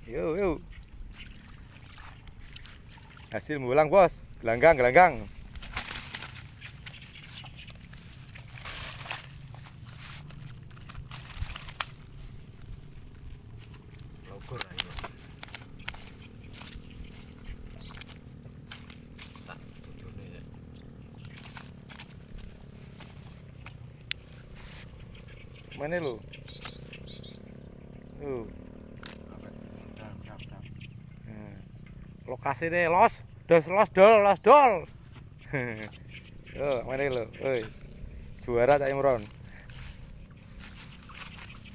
Yuk, yuk. Hasil mulang, Bos. Gelanggang, gelanggang. Logur ayo. Tak tutune ya. Mana lu? Lokasi nih, los dol. Yo, mana lu? Wis. Juara Cak Imron.